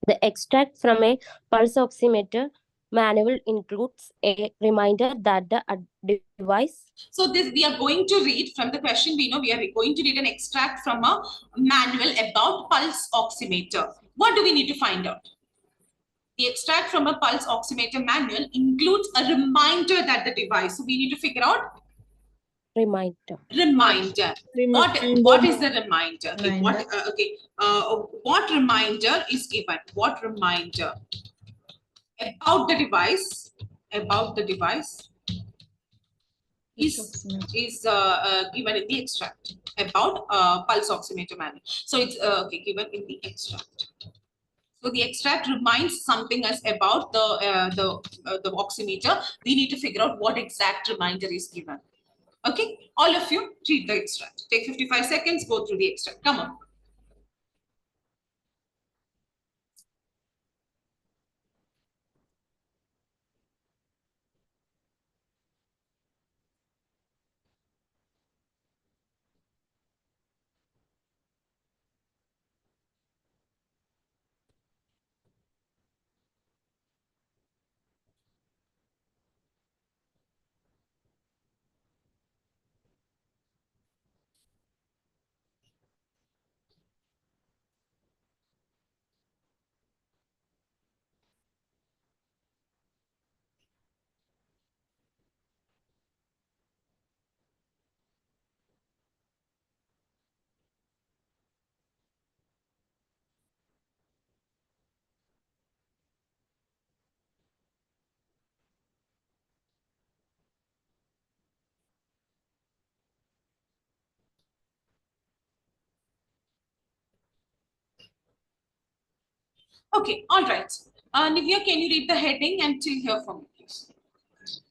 The extract from a pulse oximeter manual includes a reminder that the device. So this we are going to read from the question. We know we are going to read an extract from a manual about pulse oximeter. What do we need to find out? The extract from a pulse oximeter manual includes a reminder that the device. So we need to figure out Reminder. What is the reminder? Okay, what reminder is given? What reminder about the device? About the device is given in the extract about pulse oximeter manual. So it's given in the extract. So the extract reminds something us about the oximeter. We need to figure out what exact reminder is given. Okay, all of you read the extract. Take 55 seconds, go through the extract. Come on. Okay, all right. Nivya, can you read the heading until here for me, please?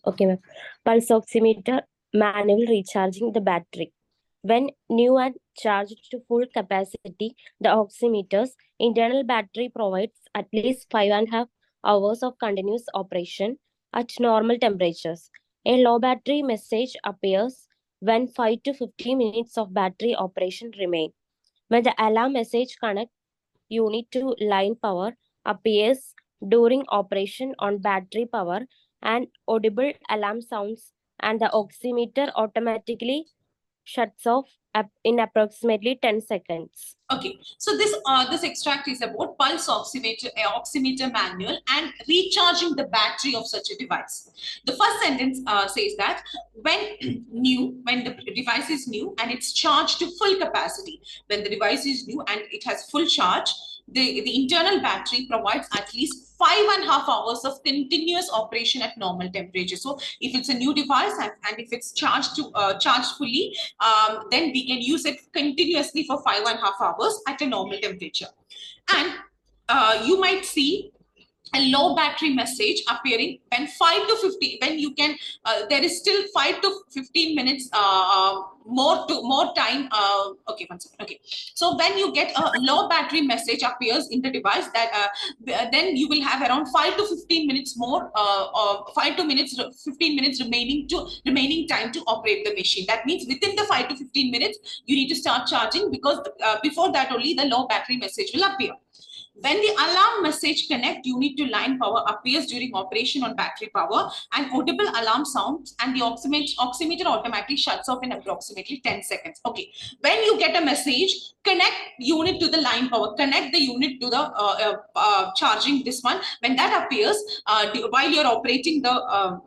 Okay, ma'am. Pulse oximeter manual recharging the battery. When new and charged to full capacity, the oximeter's internal battery provides at least 5.5 hours of continuous operation at normal temperatures. A low battery message appears when 5 to 15 minutes of battery operation remain. When the alarm message connect unit to line power appears during operation on battery power, and audible alarm sounds and the oximeter automatically shuts off in approximately 10 seconds. Okay, so this extract is about pulse oximeter manual and recharging the battery of such a device. The first sentence says that when the device is new and it's charged to full capacity, when the device is new and it has full charge, the internal battery provides at least 5.5 hours of continuous operation at normal temperature. So if it's a new device and if it's charged fully, then we can use it continuously for 5.5 hours at a normal temperature. And you might see a low battery message appearing when 5 to 15, when you can there is still 5 to 15 minutes more time. Okay, one second. Okay, so when you get a low battery message appears in the device, that then you will have around 5 to 15 minutes more 5 to 15 minutes remaining time to operate the machine. That means within the 5 to 15 minutes you need to start charging, because before that only the low battery message will appear. When the alarm message connect unit to line power appears during operation on battery power, an audible alarm sounds and the oximeter automatically shuts off in approximately 10 seconds. Okay, when you get a message, connect unit to the line power, connect the unit to the charging this one. When that appears, while you're operating the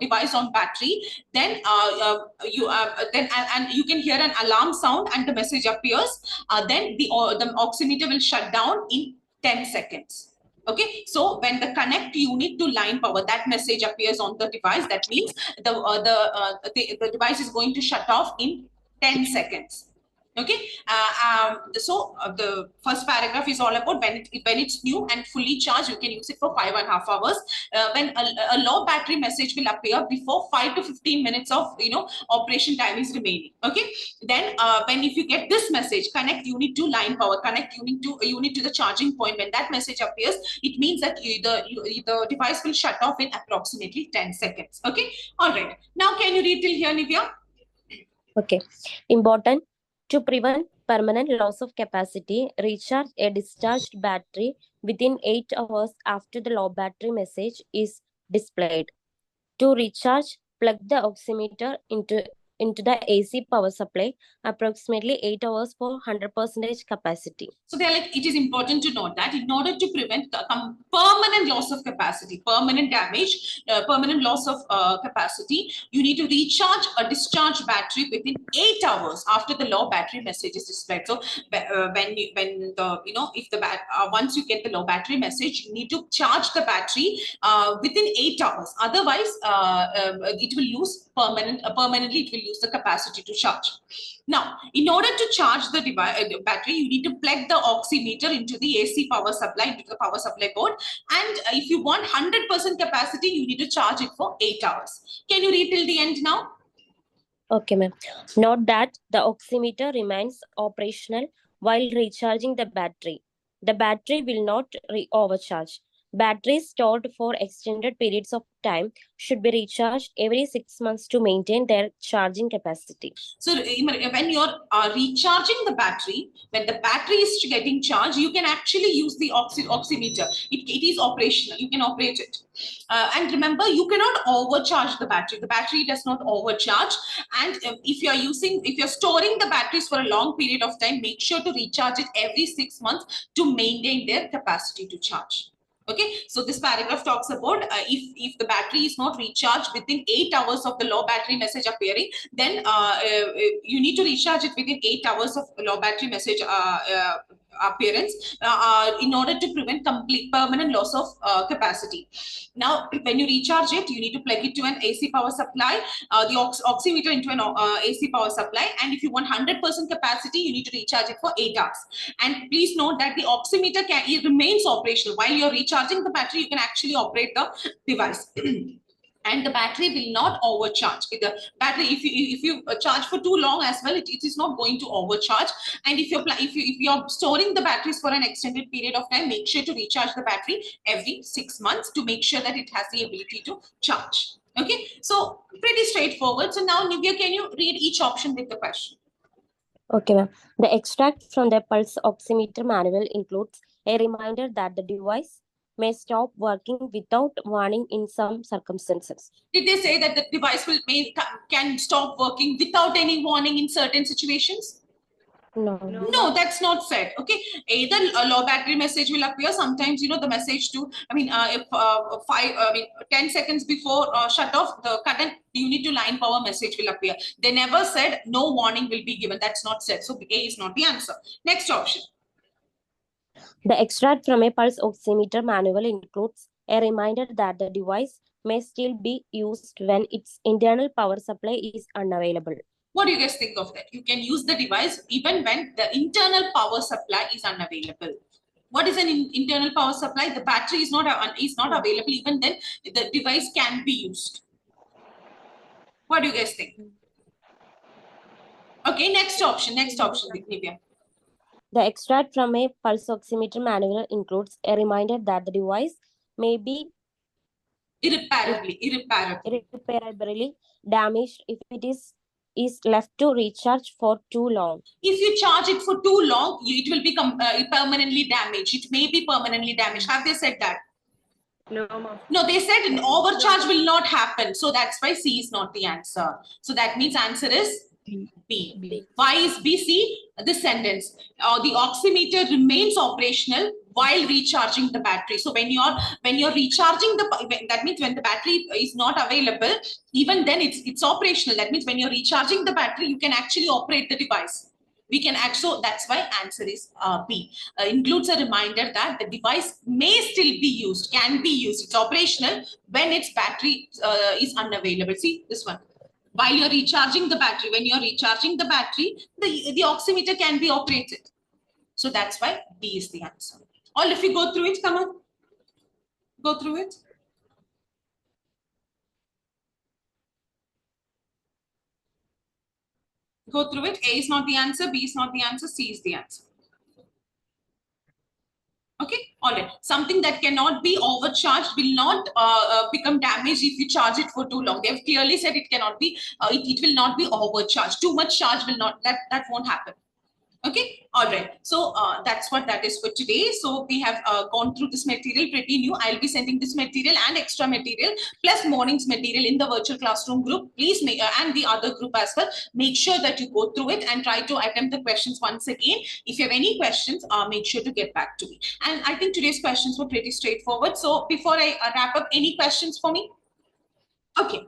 device on battery, then you can hear an alarm sound and the message appears. Then the oximeter will shut down in 10 seconds. Okay, so when the connect unit to line power, that message appears on the device, that means the device is going to shut off in 10 seconds. Okay, so the first paragraph is all about when it's new and fully charged, you can use it for 5.5 hours. When a low battery message will appear before 5 to 15 minutes of operation time is remaining. Okay, then when if you get this message, connect unit to line power, connect unit to the charging point, when that message appears, it means that the device will shut off in approximately 10 seconds. Okay, all right. Now can you read till here, Nivya? Okay, important. To prevent permanent loss of capacity, recharge a discharged battery within 8 hours after the low battery message is displayed. To recharge, plug the oximeter into the AC power supply approximately 8 hours for 100% capacity. So they're like, it is important to note that in order to prevent permanent loss of capacity, permanent damage, permanent loss of capacity, you need to recharge a discharged battery within 8 hours after the low battery message is displayed. So once you get the low battery message, you need to charge the battery within 8 hours. Otherwise, it will lose permanently. It will lose the capacity to charge. Now, in order to charge the battery, you need to plug the oximeter into the AC power supply, into the power supply board. And if you want 100% capacity, you need to charge it for 8 hours. Can you read till the end now? Okay, ma'am. Note that the oximeter remains operational while recharging the battery. The battery will not overcharge. Batteries stored for extended periods of time should be recharged every 6 months to maintain their charging capacity. So when you're recharging the battery, when the battery is getting charged, you can actually use the oximeter. It is operational. You can operate it. And remember, you cannot overcharge the battery. The battery does not overcharge. And if you're storing the batteries for a long period of time, make sure to recharge it every 6 months to maintain their capacity to charge. Okay, so this paragraph talks about if the battery is not recharged within 8 hours of the low battery message appearing, then you need to recharge it within 8 hours of low battery message appearance in order to prevent complete permanent loss of capacity. Now, when you recharge it, you need to plug it to an AC power supply, the oximeter into an AC power supply, and if you want 100% capacity, you need to recharge it for 8 hours. And please note that the oximeter it remains operational. While you're recharging the battery, you can actually operate the device. And the battery will not overcharge. The battery, if you charge for too long as well, it is not going to overcharge. And if you're storing the batteries for an extended period of time, make sure to recharge the battery every 6 months to make sure that it has the ability to charge. Okay, so pretty straightforward. So now, Nivya, can you read each option with the question? Okay, ma'am. The extract from the pulse oximeter manual includes a reminder that the device may stop working without warning in some circumstances. Did they say that the device can stop working without any warning in certain situations? No, that's not said. Okay, either a low battery message will appear. Sometimes, the message to, if 10 seconds before shut off the current, you to line power message will appear. They never said no warning will be given. That's not said. So A is not the answer. Next option. The extract from a pulse oximeter manual includes a reminder that the device may still be used when its internal power supply is unavailable. What do you guys think of that? You can use the device even when the internal power supply is unavailable. What is an internal power supply? The battery is not available. Even then, the device can be used. What do you guys think? Okay, next option, Nivya. The extract from a pulse oximeter manual includes a reminder that the device may be irreparably damaged if it is left to recharge for too long. If you charge it for too long, it will become permanently damaged. It may be permanently damaged. Have they said that? No, they said an overcharge will not happen. So that's why C is not the answer. So that means answer is B. Why is B? See this sentence. The oximeter remains operational while recharging the battery. So when you're recharging that means when the battery is not available, even then it's operational. That means when you're recharging the battery, you can actually operate the device. We can so that's why answer is B. Includes a reminder that the device may still be used, can be used. It's operational when its battery is unavailable. See this one. While you're recharging the battery, when you're recharging the battery, the oximeter can be operated. So that's why B is the answer. All if you go through it, come on. Go through it. Go through it. A is not the answer, B is not the answer, C is the answer. Okay, all right. Something that cannot be overcharged will not become damaged if you charge it for too long. They've clearly said it cannot be, it will not be overcharged. Too much charge will not, that won't happen. Okay, all right. So that's what that is for today. So we have gone through this material pretty new. I'll be sending this material and extra material plus morning's material in the virtual classroom group. Please make and the other group as well. Make sure that you go through it and try to attempt the questions once again. If you have any questions, make sure to get back to me. And I think today's questions were pretty straightforward. So before I wrap up, any questions for me? Okay.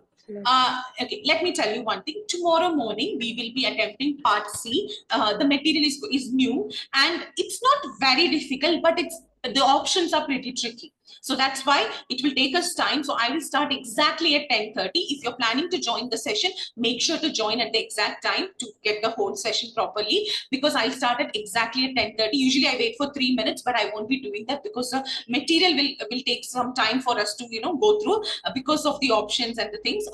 Okay, let me tell you one thing. Tomorrow morning, we will be attempting part C. The material is new and it's not very difficult, but the options are pretty tricky. So that's why it will take us time. So I will start exactly at 10:30. If you're planning to join the session, make sure to join at the exact time to get the whole session properly, because I'll start at exactly at 10:30. Usually I wait for 3 minutes, but I won't be doing that because the material will take some time for us to go through because of the options and the things.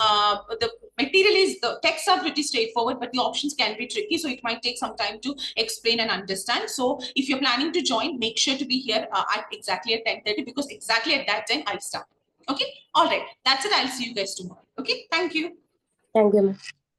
The material the texts are pretty straightforward, but the options can be tricky, so it might take some time to explain and understand. So if you're planning to join, make sure to be here at exactly at 10:30, because exactly at that time I'll start. Okay, all right, that's it. I'll see you guys tomorrow. Okay, thank you. Thank you, ma'am.